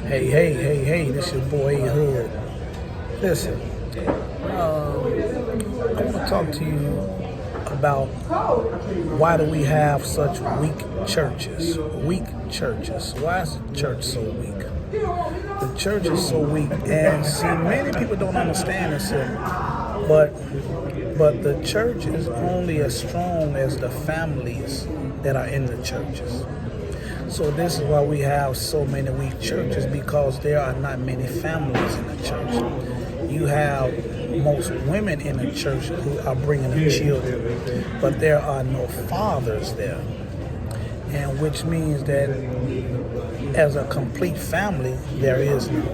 Hey, this your boy Hood. Listen, I want to talk to you about why do we have such weak churches? Weak churches. Why is the church so weak? The church is so weak, and see, many people don't understand this, but the church is only as strong as the families that are in the churches. So this is why we have so many weak churches, because there are not many families in the church. You have most women in the church who are bringing up children, but there are no fathers there. And which means that as a complete family, there is none.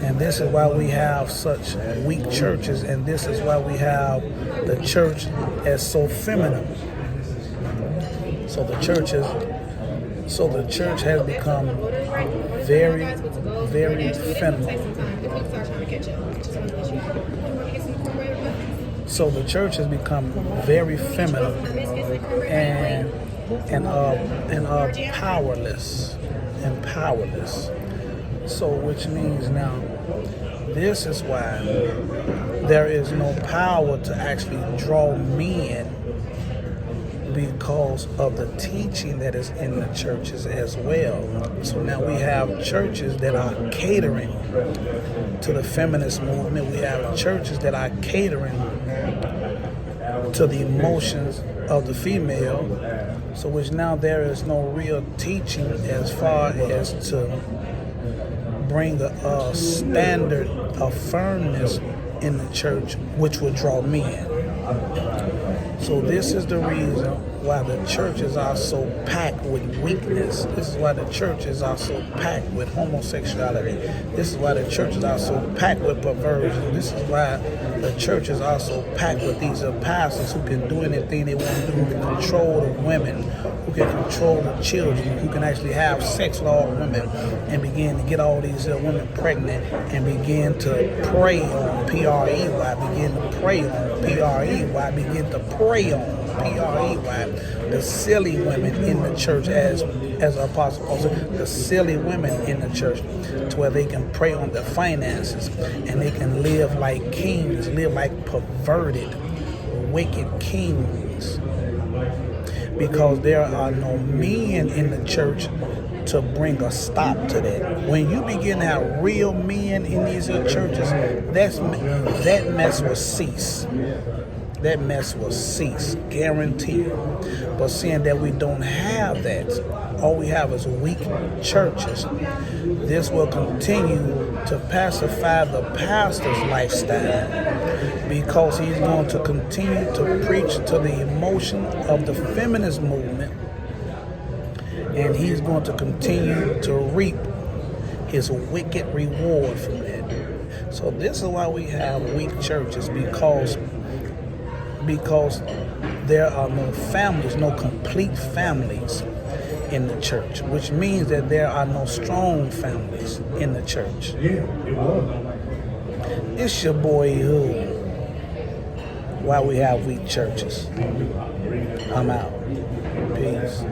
And this is why we have such weak churches, and this is why we have the church as so feminine. So the church has become very, very feminine. So the church has become very feminine and powerless. So which means now, this is why there is no power to actually draw men, because of the teaching that is in the churches as well. So now we have churches that are catering to the feminist movement. We have churches that are catering to the emotions of the female. So which now there is no real teaching as far as to bring a standard of firmness in the church which would draw men. So this is the reason why the churches are so packed with weakness. This is why the churches are so packed with homosexuality. This is why the churches are so packed with perversion. This is why the churches are so packed with these pastors who can do anything they want to do, who can control the women, who can control the children, who can actually have sex with all women and begin to get all these women pregnant and begin to prey on P-R-E-Y, begin to prey on P-R-E-Y, begin to prey on P-R-E-Y, the silly women in the church, as Apostle Paul said, the silly women in the church, to where they can prey on their finances and they can live like kings, live like perverted, wicked kings, because there are no men in the church to bring a stop to that. When you begin to have real men in these churches, that mess will cease. That mess will cease, guaranteed. But seeing that we don't have that, all we have is weak churches, this will continue to pacify the pastor's lifestyle, because he's going to continue to preach to the emotion of the feminist movement, and he's going to continue to reap his wicked reward from that. So this is why we have weak churches, because there are no families, no complete families in the church, which means that there are no strong families in the church. It's your boy Hood. Why we have weak churches. I'm out. Peace.